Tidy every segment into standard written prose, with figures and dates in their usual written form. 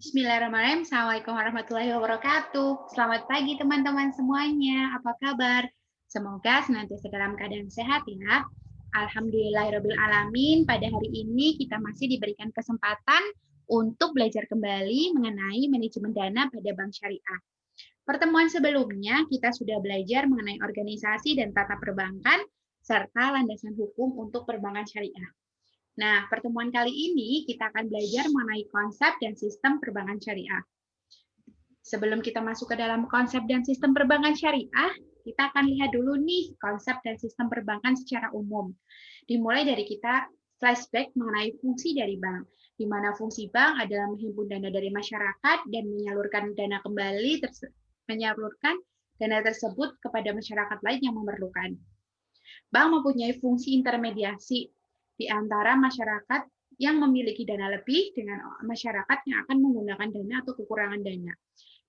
Bismillahirrahmanirrahim. Assalamualaikum warahmatullahi wabarakatuh. Selamat pagi teman-teman semuanya. Apa kabar? Semoga senantiasa dalam keadaan sehat ya. Alhamdulillahirrahmanirrahim. Pada hari ini kita masih diberikan kesempatan untuk belajar kembali mengenai manajemen dana pada bank syariah. Pertemuan sebelumnya kita sudah belajar mengenai organisasi dan tata perbankan serta landasan hukum untuk perbankan syariah. Nah, pertemuan kali ini kita akan belajar mengenai konsep dan sistem perbankan syariah. Sebelum kita masuk ke dalam konsep dan sistem perbankan syariah, kita akan lihat dulu nih konsep dan sistem perbankan secara umum. Dimulai dari kita flashback mengenai fungsi dari bank, di mana fungsi bank adalah menghimpun dana dari masyarakat dan menyalurkan dana tersebut kepada masyarakat lain yang memerlukan. Bank mempunyai fungsi intermediasi di antara masyarakat yang memiliki dana lebih dengan masyarakat yang akan menggunakan dana atau kekurangan dana.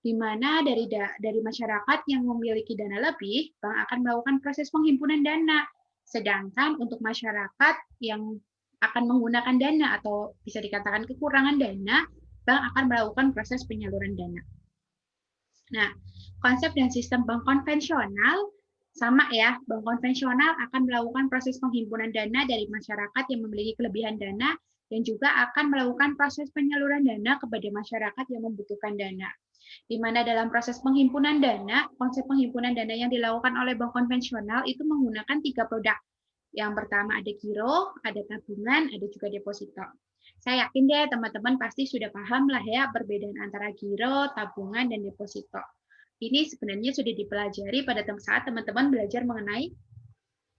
Di mana dari masyarakat yang memiliki dana lebih, bank akan melakukan proses penghimpunan dana. Sedangkan untuk masyarakat yang akan menggunakan dana atau bisa dikatakan kekurangan dana, bank akan melakukan proses penyaluran dana. Nah, konsep dan sistem bank konvensional sama ya, bank konvensional akan melakukan proses penghimpunan dana dari masyarakat yang memiliki kelebihan dana dan juga akan melakukan proses penyaluran dana kepada masyarakat yang membutuhkan dana. Di mana dalam proses penghimpunan dana, konsep penghimpunan dana yang dilakukan oleh bank konvensional itu menggunakan 3 produk. Yang pertama ada giro, ada tabungan, ada juga deposito. Saya yakin deh teman-teman pasti sudah paham lah ya perbedaan antara giro, tabungan, dan deposito. Ini sebenarnya sudah dipelajari pada saat teman-teman belajar mengenai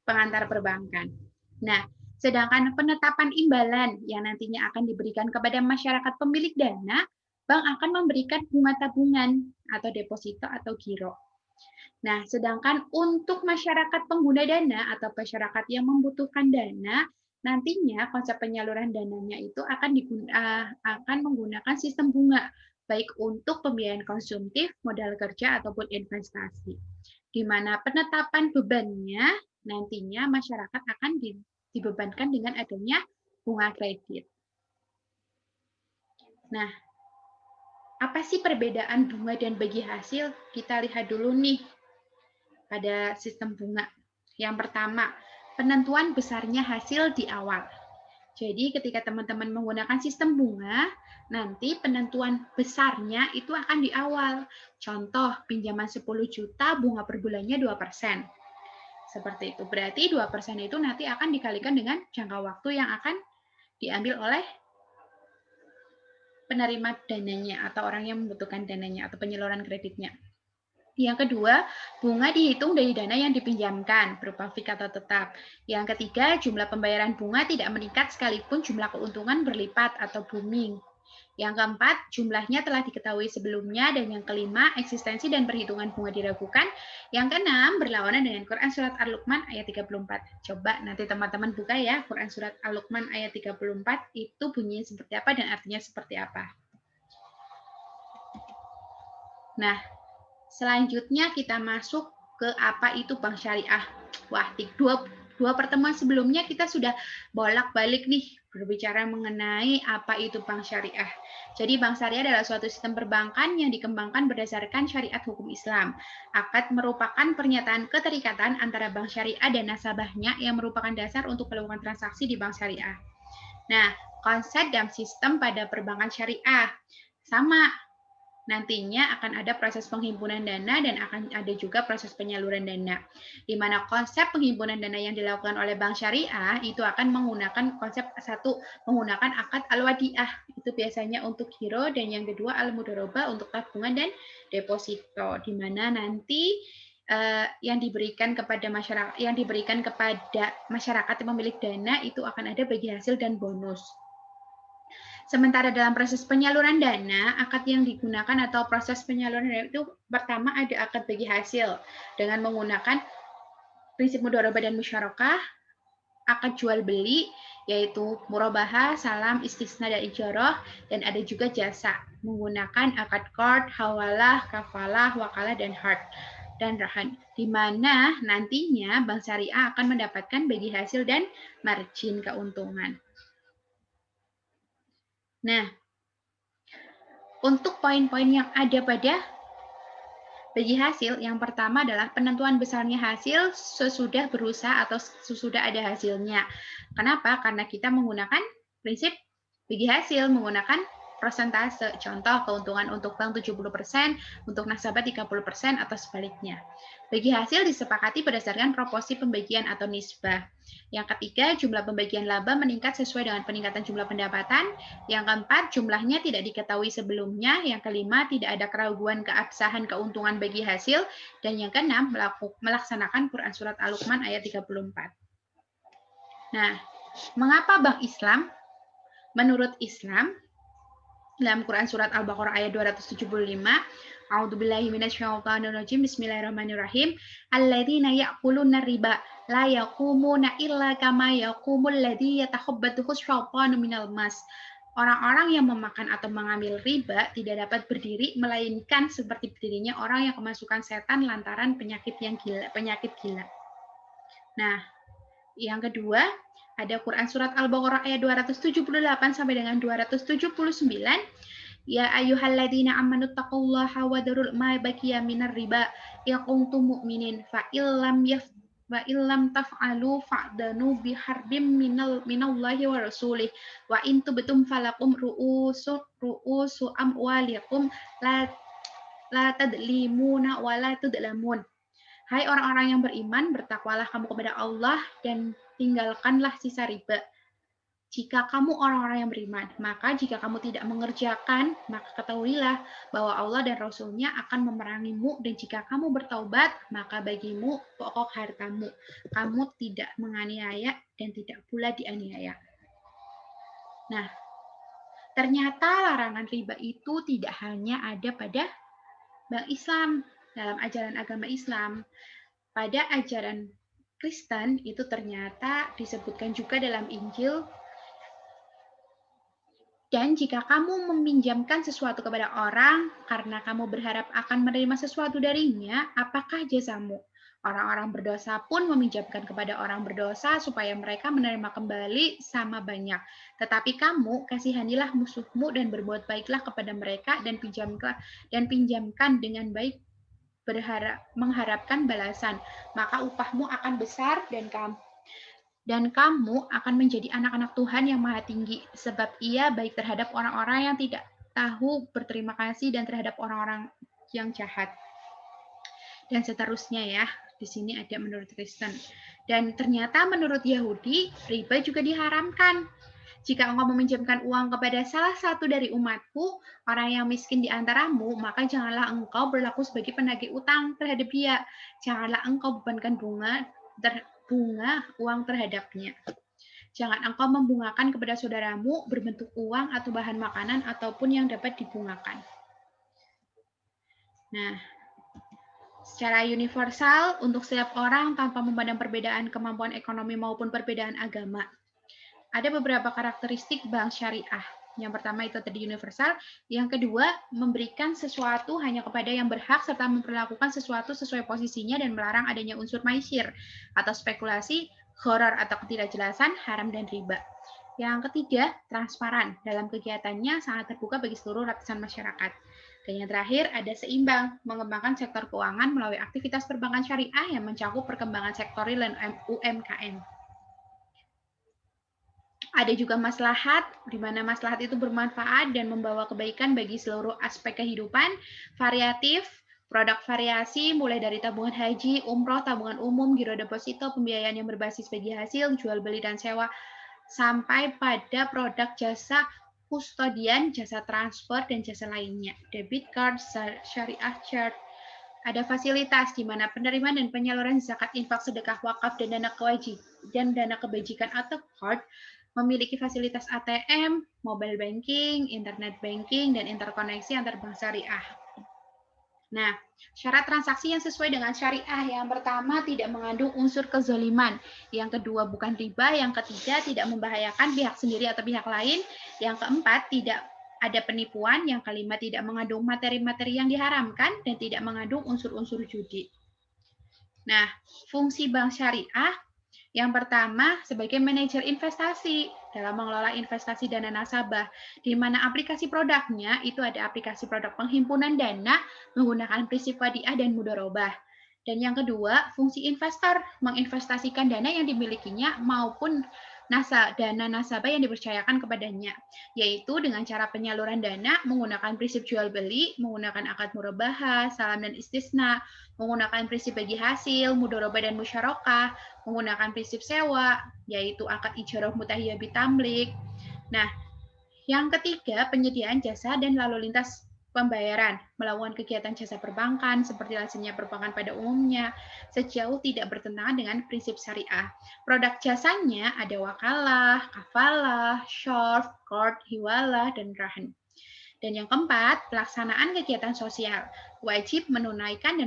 pengantar perbankan. Nah, sedangkan penetapan imbalan yang nantinya akan diberikan kepada masyarakat pemilik dana, bank akan memberikan bunga tabungan atau deposito atau giro. Nah, sedangkan untuk masyarakat pengguna dana atau masyarakat yang membutuhkan dana, nantinya konsep penyaluran dananya itu akan menggunakan sistem bunga, baik untuk pembiayaan konsumtif, modal kerja, ataupun investasi. Di mana penetapan bebannya nantinya masyarakat akan dibebankan dengan adanya bunga kredit. Nah, apa sih perbedaan bunga dan bagi hasil? Kita lihat dulu nih pada sistem bunga. Yang pertama, penentuan besarnya hasil di awal. Jadi ketika teman-teman menggunakan sistem bunga, nanti penentuan besarnya itu akan di awal. Contoh, pinjaman 10 juta, bunga per bulannya 2%. Seperti itu. Berarti 2% itu nanti akan dikalikan dengan jangka waktu yang akan diambil oleh penerima dananya atau orang yang membutuhkan dananya atau penyaluran kreditnya. Yang kedua, bunga dihitung dari dana yang dipinjamkan berupa fix atau tetap. Yang ketiga, jumlah pembayaran bunga tidak meningkat sekalipun jumlah keuntungan berlipat atau booming. Yang keempat, jumlahnya telah diketahui sebelumnya. Dan yang kelima, eksistensi dan perhitungan bunga diragukan. Yang keenam, berlawanan dengan Quran Surat Al-Luqman ayat 34. Coba nanti teman-teman buka ya, Quran Surat Al-Luqman ayat 34, itu bunyinya seperti apa dan artinya seperti apa. Nah, selanjutnya kita masuk ke apa itu bank syariah. Wah, dua pertemuan sebelumnya kita sudah bolak-balik nih berbicara mengenai apa itu bank syariah. Jadi bank syariah adalah suatu sistem perbankan yang dikembangkan berdasarkan syariat hukum Islam. Akad merupakan pernyataan keterikatan antara bank syariah dan nasabahnya yang merupakan dasar untuk melakukan transaksi di bank syariah. Nah, konsep dan sistem pada perbankan syariah sama. Nantinya akan ada proses penghimpunan dana dan akan ada juga proses penyaluran dana. Di mana konsep penghimpunan dana yang dilakukan oleh bank syariah itu akan menggunakan konsep satu, menggunakan akad al-wadiah. Itu biasanya untuk giro, dan yang kedua al-mudharabah untuk tabungan dan deposito. Di mana nanti yang diberikan kepada masyarakat yang pemilik dana itu akan ada bagi hasil dan bonus. Sementara dalam proses penyaluran dana, akad yang digunakan atau proses penyaluran dana itu pertama ada akad bagi hasil dengan menggunakan prinsip mudharabah dan musyarakah, akad jual beli yaitu murabahah, salam, istisna, dan ijarah, dan ada juga jasa menggunakan akad qard, hawalah, kafalah, wakalah, dan hard dan rahan, di mana nantinya bank syariah akan mendapatkan bagi hasil dan margin keuntungan. Nah, Untuk poin-poin yang ada pada bagi hasil, yang pertama adalah penentuan besarnya hasil sesudah berusaha atau sesudah ada hasilnya. Kenapa? Karena kita menggunakan prinsip bagi hasil, menggunakan persentase. Contoh, keuntungan untuk bank 70%, untuk nasabah 30%, atau sebaliknya. Bagi hasil disepakati berdasarkan proporsi pembagian atau nisbah. Yang ketiga, jumlah pembagian laba meningkat sesuai dengan peningkatan jumlah pendapatan. Yang keempat, jumlahnya tidak diketahui sebelumnya. Yang kelima, tidak ada keraguan keabsahan keuntungan bagi hasil. Dan yang keenam, melaksanakan Quran Surat Al-Luqman ayat 34. Nah, mengapa Bank Islam? Menurut Islam, dalam Quran Surat Al-Baqarah ayat 275, A'udzubillahi minasyaitonirrajim. Bismillahirrahmanirrahim. Alladzina ya'kuluna riba la yaqumuna illa kama yaqumul ladzi yatakhabbathu syaitanu minal mas. Orang-orang yang memakan atau mengambil riba tidak dapat berdiri melainkan seperti berdirinya orang yang kemasukan setan lantaran penyakit gila. Nah, yang kedua, ada Quran Surat Al-Baqarah ayat 278 sampai dengan 279. Ya ayyuhalladzina amanu taqullaha wa darul ma baqiya minar riba in kuntum mu'minin fa illam taf'alu fa'danu biharbim minallahi wa rasulih wa in tubtum falakum ru'usu amwalikum la tadlimuna wa la tudlamun. Hai orang-orang yang beriman, bertakwalah kamu kepada Allah dan tinggalkanlah sisa riba. Jika kamu orang-orang yang beriman, maka jika kamu tidak mengerjakan, maka ketahuilah bahwa Allah dan Rasul-Nya akan memerangimu, dan jika kamu bertaubat, maka bagimu pokok hartamu. Kamu tidak menganiaya dan tidak pula dianiaya. Nah, ternyata larangan riba itu tidak hanya ada pada Bank Islam, dalam ajaran agama Islam. Pada ajaran Kristen itu ternyata disebutkan juga dalam Injil. Dan jika kamu meminjamkan sesuatu kepada orang karena kamu berharap akan menerima sesuatu darinya, apakah jasamu? Orang-orang berdosa pun meminjamkan kepada orang berdosa supaya mereka menerima kembali sama banyak. Tetapi kamu kasihanilah musuhmu dan berbuat baiklah kepada mereka dan pinjamkan dengan baik mengharapkan balasan. Maka upahmu akan besar dan kamu akan menjadi anak-anak Tuhan yang Maha Tinggi, sebab Ia baik terhadap orang-orang yang tidak tahu berterima kasih dan terhadap orang-orang yang jahat. Dan seterusnya ya, di sini ada menurut Kristen. Dan ternyata menurut Yahudi, riba juga diharamkan. Jika engkau meminjamkan uang kepada salah satu dari umatku, orang yang miskin di antaramu, maka janganlah engkau berlaku sebagai penagih utang terhadap dia. Janganlah engkau bebankan bunga uang terhadapnya. Jangan engkau membungakan kepada saudaramu berbentuk uang atau bahan makanan ataupun yang dapat dibungakan. Nah, secara universal untuk setiap orang tanpa memandang perbedaan kemampuan ekonomi maupun perbedaan agama. Ada beberapa karakteristik bank syariah. Yang pertama itu tadi universal, yang kedua memberikan sesuatu hanya kepada yang berhak serta memperlakukan sesuatu sesuai posisinya dan melarang adanya unsur maisir atau spekulasi, gharar atau ketidakjelasan, haram dan riba. Yang ketiga, transparan. Dalam kegiatannya sangat terbuka bagi seluruh lapisan masyarakat. Dan yang terakhir ada seimbang, mengembangkan sektor keuangan melalui aktivitas perbankan syariah yang mencakup perkembangan sektor real dan UMKM. Ada juga maslahat, di mana maslahat itu bermanfaat dan membawa kebaikan bagi seluruh aspek kehidupan, variatif, produk variasi, mulai dari tabungan haji, umroh, tabungan umum, giro deposito, pembiayaan yang berbasis bagi hasil, jual beli dan sewa, sampai pada produk jasa kustodian, jasa transfer, dan jasa lainnya. Debit card, syariah chart. Ada fasilitas di mana penerimaan dan penyaluran zakat, infak, sedekah, wakaf, dan dana kebajikan atau card memiliki fasilitas ATM, mobile banking, internet banking, dan interkoneksi antar bank syariah. Nah, syarat transaksi yang sesuai dengan syariah yang pertama tidak mengandung unsur kezaliman, yang kedua bukan riba, yang ketiga tidak membahayakan pihak sendiri atau pihak lain, yang keempat tidak ada penipuan, yang kelima tidak mengandung materi-materi yang diharamkan, dan tidak mengandung unsur-unsur judi. Nah, fungsi bank syariah Yang pertama, sebagai manajer investasi dalam mengelola investasi dana nasabah, di mana aplikasi produknya itu ada aplikasi produk penghimpunan dana menggunakan prinsip wadiah dan mudharabah. Dan yang kedua, fungsi investor menginvestasikan dana yang dimilikinya maupun dana nasabah yang dipercayakan kepadanya, yaitu dengan cara penyaluran dana menggunakan prinsip jual beli, menggunakan akad murabahah, salam dan istisna, menggunakan prinsip bagi hasil, mudharabah dan musyarakah, menggunakan prinsip sewa, yaitu akad ijarah mutahiyah bitamlik. Nah, yang ketiga, penyediaan jasa dan lalu lintas pembayaran, melakukan kegiatan jasa perbankan seperti lazimnya perbankan pada umumnya, sejauh tidak bertentangan dengan prinsip syariah. Produk jasanya ada wakalah, kafalah, syarf, qard, hiwalah, dan rahan. Dan yang keempat, pelaksanaan kegiatan sosial, wajib menunaikan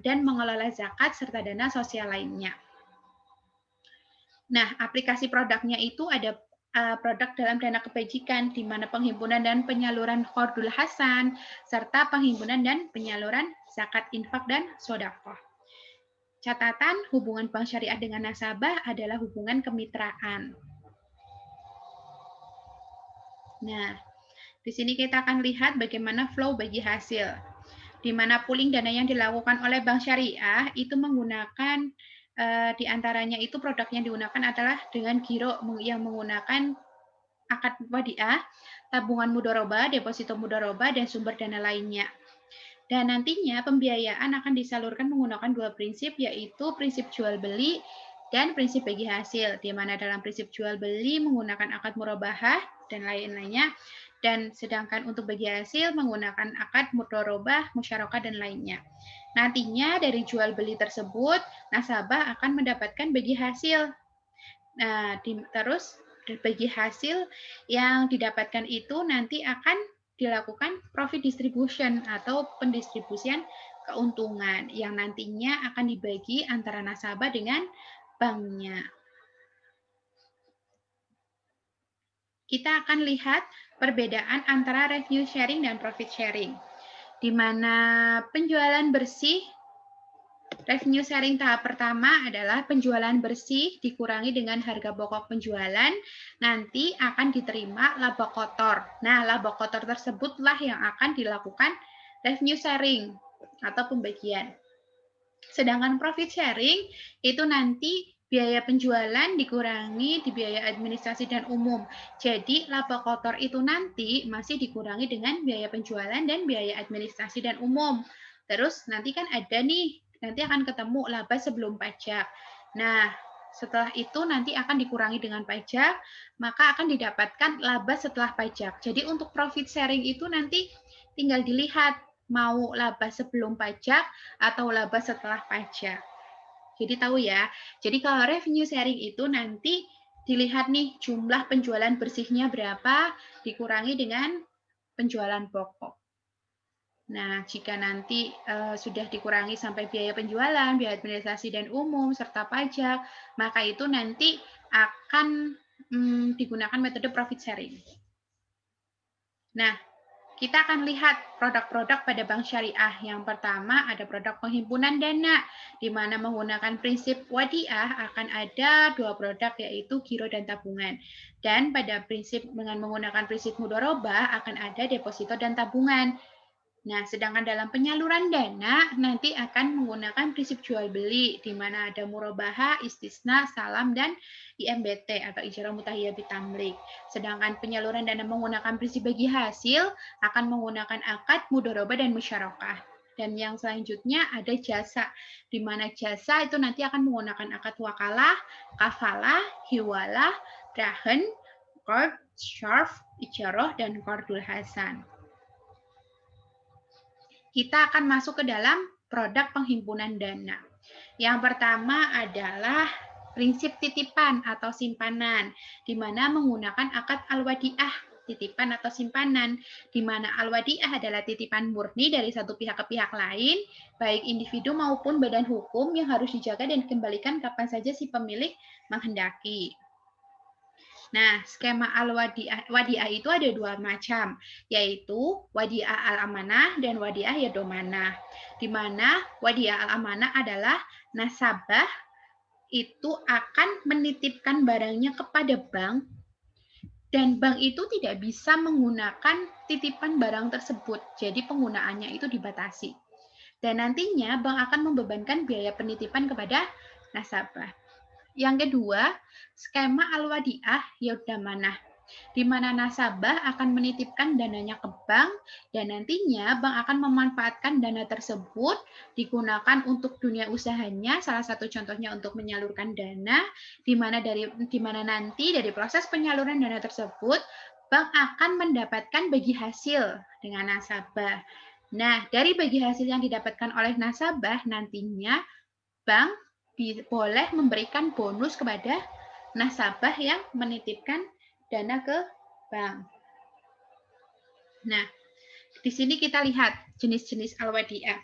dan mengelola zakat serta dana sosial lainnya. Nah, aplikasi produknya itu ada produk dalam dana kebajikan, di mana penghimpunan dan penyaluran qardul hasan, serta penghimpunan dan penyaluran zakat infak dan sodakoh. Catatan, hubungan bank syariah dengan nasabah adalah hubungan kemitraan. Nah, di sini kita akan lihat bagaimana flow bagi hasil, di mana pooling dana yang dilakukan oleh bank syariah itu menggunakan di antaranya itu produk yang digunakan adalah dengan giro yang menggunakan akad wadiah, tabungan mudharabah, deposito mudharabah, dan sumber dana lainnya. Dan nantinya pembiayaan akan disalurkan menggunakan dua prinsip, yaitu prinsip jual beli dan prinsip bagi hasil, di mana dalam prinsip jual beli menggunakan akad murabahah dan lain-lainnya, dan sedangkan untuk bagi hasil menggunakan akad mudharabah, musyarakah, dan lainnya. Nantinya dari jual beli tersebut, nasabah akan mendapatkan bagi hasil. Nah, terus bagi hasil yang didapatkan itu nanti akan dilakukan profit distribution atau pendistribusian keuntungan yang nantinya akan dibagi antara nasabah dengan banknya. Kita akan lihat perbedaan antara revenue sharing dan profit sharing, di mana penjualan bersih, revenue sharing tahap pertama adalah penjualan bersih dikurangi dengan harga pokok penjualan, nanti akan diterima laba kotor. Nah, laba kotor tersebutlah yang akan dilakukan revenue sharing atau pembagian. Sedangkan profit sharing itu nanti biaya penjualan dikurangi di biaya administrasi dan umum. Jadi laba kotor itu nanti masih dikurangi dengan biaya penjualan dan biaya administrasi dan umum. Terus nanti kan ada nih, nanti akan ketemu laba sebelum pajak. Nah, setelah itu nanti akan dikurangi dengan pajak, maka akan didapatkan laba setelah pajak. Jadi untuk profit sharing itu nanti tinggal dilihat mau laba sebelum pajak atau laba setelah pajak. Jadi tahu ya. Jadi kalau revenue sharing itu nanti dilihat nih jumlah penjualan bersihnya berapa dikurangi dengan penjualan pokok. Nah, jika nanti sudah dikurangi sampai biaya penjualan, biaya administrasi dan umum, serta pajak, maka itu nanti akan digunakan metode profit sharing. Nah, kita akan lihat produk-produk pada bank syariah. Yang pertama ada produk penghimpunan dana, di mana menggunakan prinsip wadiah akan ada dua produk, yaitu giro dan tabungan. Dan pada prinsip dengan menggunakan prinsip mudharabah akan ada deposito dan tabungan. Nah, sedangkan dalam penyaluran dana nanti akan menggunakan prinsip jual beli, di mana ada murabahah, istisna, salam, dan IMBT atau ijarah mutahiyah bitamlik. Sedangkan penyaluran dana menggunakan prinsip bagi hasil akan menggunakan akad mudharabah dan musyarakah. Dan yang selanjutnya ada jasa, di mana jasa itu nanti akan menggunakan akad wakalah, kafalah, hiwalah, rahan, qard, syarf, ijarah, dan qardul hasan. Kita akan masuk ke dalam produk penghimpunan dana. Yang pertama adalah prinsip titipan atau simpanan, di mana menggunakan akad al-wadiah, titipan atau simpanan, di mana al-wadiah adalah titipan murni dari satu pihak ke pihak lain, baik individu maupun badan hukum yang harus dijaga dan dikembalikan kapan saja si pemilik menghendaki. Nah, skema al-wadiah itu ada dua macam, yaitu wadiah al-amanah dan wadiah yadomanah. Di mana wadiah al-amanah adalah nasabah itu akan menitipkan barangnya kepada bank, dan bank itu tidak bisa menggunakan titipan barang tersebut. Jadi penggunaannya itu dibatasi. Dan nantinya bank akan membebankan biaya penitipan kepada nasabah. Yang kedua, skema al-wadiah yaudamanah, di mana nasabah akan menitipkan dananya ke bank dan nantinya bank akan memanfaatkan dana tersebut digunakan untuk dunia usahanya. Salah satu contohnya untuk menyalurkan dana, di mana nanti dari proses penyaluran dana tersebut bank akan mendapatkan bagi hasil dengan nasabah. Nah, dari bagi hasil yang didapatkan oleh nasabah nantinya bank boleh memberikan bonus kepada nasabah yang menitipkan dana ke bank. Nah, di sini kita lihat jenis-jenis al-wadiah.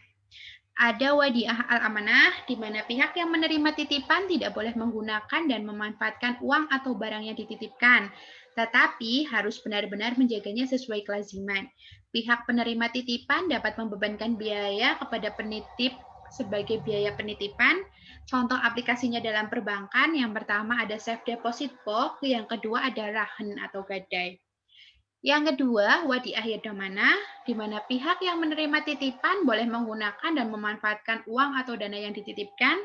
Ada wadiah al-amanah, di mana pihak yang menerima titipan tidak boleh menggunakan dan memanfaatkan uang atau barang yang dititipkan, tetapi harus benar-benar menjaganya sesuai kelaziman. Pihak penerima titipan dapat membebankan biaya kepada penitip sebagai biaya penitipan. Contoh aplikasinya dalam perbankan, yang pertama ada safe deposit box, yang kedua ada rahan atau gadai. Yang kedua, wadiah yaudamanah, di mana pihak yang menerima titipan boleh menggunakan dan memanfaatkan uang atau dana yang dititipkan.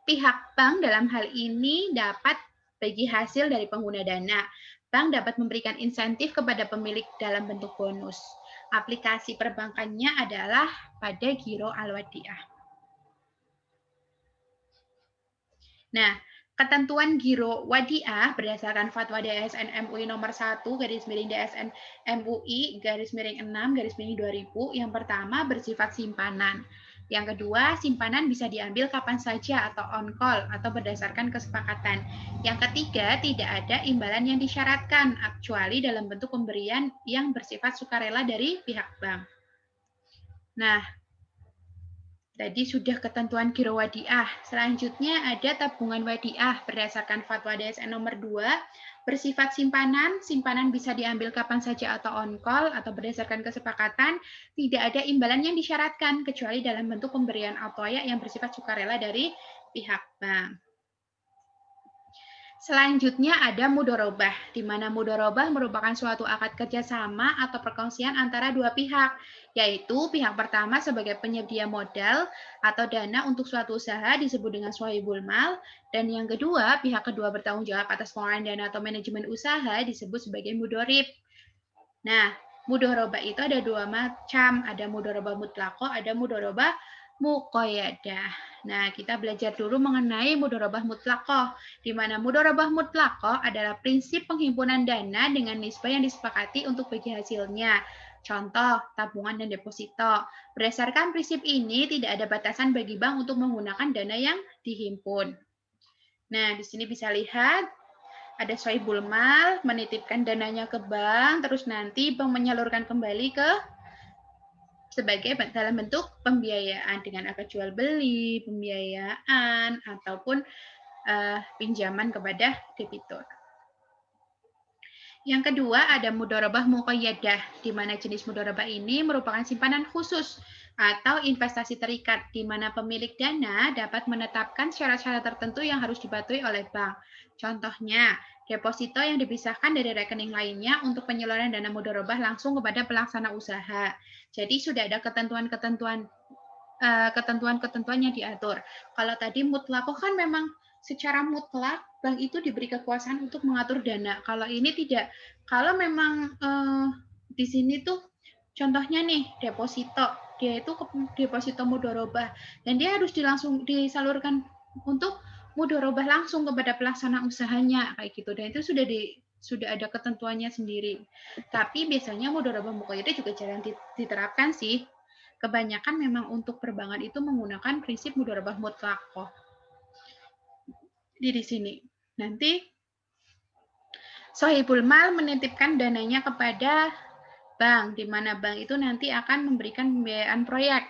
Pihak bank dalam hal ini dapat bagi hasil dari pengguna dana. Bank dapat memberikan insentif kepada pemilik dalam bentuk bonus. Aplikasi perbankannya adalah pada giro al-wadiah. Nah, ketentuan giro wadiah berdasarkan fatwa DSN MUI nomor 1 DSN MUI _6 2000. Yang pertama bersifat simpanan. Yang kedua, simpanan bisa diambil kapan saja atau on call atau berdasarkan kesepakatan. Yang ketiga, tidak ada imbalan yang disyaratkan kecuali dalam bentuk pemberian yang bersifat sukarela dari pihak bank. Nah, tadi sudah ketentuan giro wadiah. Selanjutnya ada tabungan wadiah berdasarkan fatwa DSN nomor 2, bersifat simpanan. Simpanan bisa diambil kapan saja atau on call atau berdasarkan kesepakatan. Tidak ada imbalan yang disyaratkan kecuali dalam bentuk pemberian atoya yang bersifat sukarela dari pihak bank. Selanjutnya ada mudorobah, di mana mudorobah merupakan suatu akad kerjasama atau perkongsian antara dua pihak, yaitu pihak pertama sebagai penyedia modal atau dana untuk suatu usaha disebut dengan swahibul mal, dan yang kedua, pihak kedua bertanggung jawab atas pengelolaan dana atau manajemen usaha disebut sebagai mudorib. Nah, mudorobah itu ada dua macam, ada mudorobah mutlaqoh, ada mudorobah muqayyadah. Nah, kita belajar dulu mengenai mudorobah mutlaqoh, di mana mudorobah mutlaqoh adalah prinsip penghimpunan dana dengan nisbah yang disepakati untuk bagi hasilnya. Contoh, tabungan dan deposito. Berdasarkan prinsip ini, tidak ada batasan bagi bank untuk menggunakan dana yang dihimpun. Nah, di sini bisa lihat, ada swahibul mal, menitipkan dananya ke bank, terus nanti bank menyalurkan kembali ke sebagai dalam bentuk pembiayaan dengan akad jual beli, pembiayaan, ataupun pinjaman kepada debitur. Yang kedua ada mudorobah muqayyadah, di mana jenis mudorobah ini merupakan simpanan khusus atau investasi terikat, di mana pemilik dana dapat menetapkan syarat-syarat tertentu yang harus dipatuhi oleh bank. Contohnya, deposito yang dipisahkan dari rekening lainnya untuk penyaluran dana mudorobah langsung kepada pelaksana usaha. Jadi sudah ada ketentuan-ketentuan yang diatur. Kalau tadi mutlaqoh kan memang secara mutlak bank itu diberi kekuasaan untuk mengatur dana. Kalau ini tidak. Kalau memang di sini tuh contohnya nih deposito, dia itu deposito mudorobah dan dia harus disalurkan untuk mudorobah langsung kepada pelaksana usahanya kayak gitu. Dan itu sudah ada ketentuannya sendiri. Tapi biasanya mudorobah muqayyadah juga jarang diterapkan sih. Kebanyakan memang untuk perbankan itu menggunakan prinsip mudorobah mutlaqoh. Di sini. Nanti sohibul mal menitipkan dananya kepada bank, di mana bank itu nanti akan memberikan pembiayaan proyek.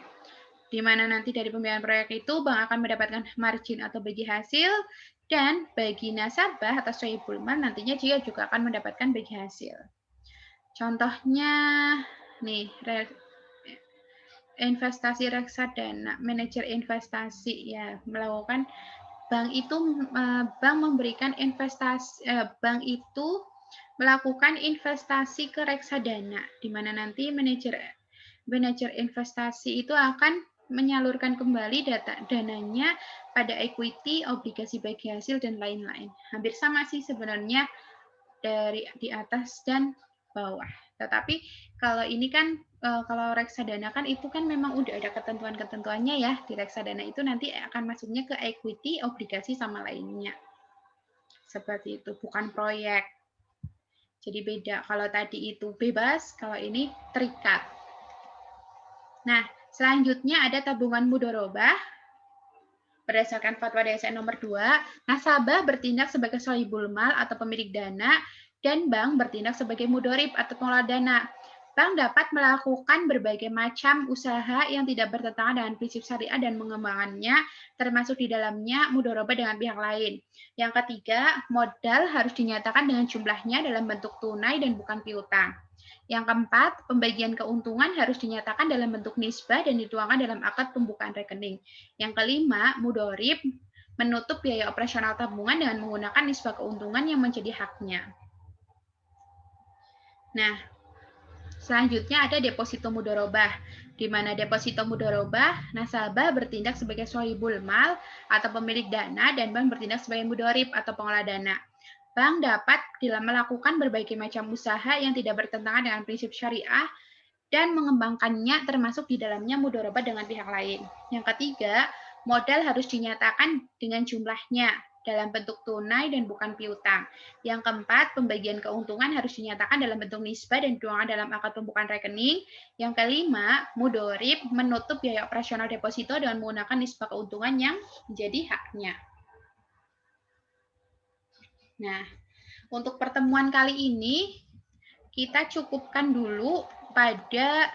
Di mana nanti dari pembiayaan proyek itu bank akan mendapatkan margin atau bagi hasil, dan bagi nasabah atau sohibul mal nantinya dia juga akan mendapatkan bagi hasil. Contohnya nih, investasi reksadana, manajer investasi ya melakukan bank memberikan bank itu melakukan investasi ke reksadana, di mana nanti manajer investasi itu akan menyalurkan kembali dananya pada equity, obligasi bagi hasil, dan lain-lain. Hampir sama sih sebenarnya dari di atas dan bawah. Tetapi kalau ini kan kalau reksadana kan itu kan memang udah ada ketentuan-ketentuannya ya. Di reksadana itu nanti akan masuknya ke equity, obligasi, sama lainnya. Seperti itu, bukan proyek. Jadi beda. Kalau tadi itu bebas, kalau ini terikat. Nah, selanjutnya ada tabungan mudharabah. Berdasarkan fatwa DSN nomor 2, nasabah bertindak sebagai sahibul mal atau pemilik dana, dan bank bertindak sebagai mudharib atau pengelola dana. Bank dapat melakukan berbagai macam usaha yang tidak bertentangan dengan prinsip syariah dan mengembangkannya, termasuk di dalamnya mudharabah dengan pihak lain. Yang ketiga, modal harus dinyatakan dengan jumlahnya dalam bentuk tunai dan bukan piutang. Yang keempat, pembagian keuntungan harus dinyatakan dalam bentuk nisbah dan dituangkan dalam akad pembukaan rekening. Yang kelima, mudharib menutup biaya operasional tabungan dengan menggunakan nisbah keuntungan yang menjadi haknya. Nah, selanjutnya ada deposito mudharabah, di mana deposito mudharabah, nasabah bertindak sebagai sahibul mal atau pemilik dana, dan bank bertindak sebagai mudharib atau pengelola dana. Bank dapat melakukan berbagai macam usaha yang tidak bertentangan dengan prinsip syariah dan mengembangkannya, termasuk di dalamnya mudharabah dengan pihak lain. Yang ketiga, modal harus dinyatakan dengan jumlahnya dalam bentuk tunai dan bukan piutang. Yang keempat, pembagian keuntungan harus dinyatakan dalam bentuk nisbah dan dituangkan dalam akad pembukaan rekening. Yang kelima, mudharib menutup biaya operasional deposito dengan menggunakan nisbah keuntungan yang menjadi haknya. Nah, untuk pertemuan kali ini, kita cukupkan dulu pada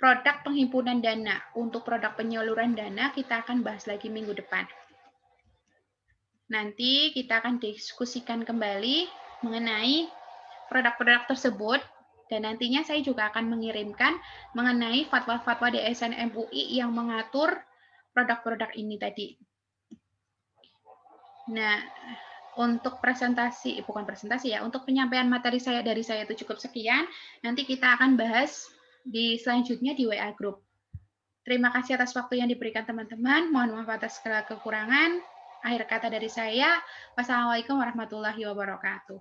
produk penghimpunan dana. Untuk produk penyaluran dana, kita akan bahas lagi minggu depan. Nanti kita akan diskusikan kembali mengenai produk-produk tersebut, dan nantinya saya juga akan mengirimkan mengenai fatwa-fatwa DSN MUI yang mengatur produk-produk ini tadi. Nah, untuk untuk penyampaian materi dari saya itu cukup sekian. Nanti kita akan bahas selanjutnya di WA Group. Terima kasih atas waktu yang diberikan teman-teman. Mohon maaf atas segala kekurangan. Akhir kata dari saya, wassalamualaikum warahmatullahi wabarakatuh.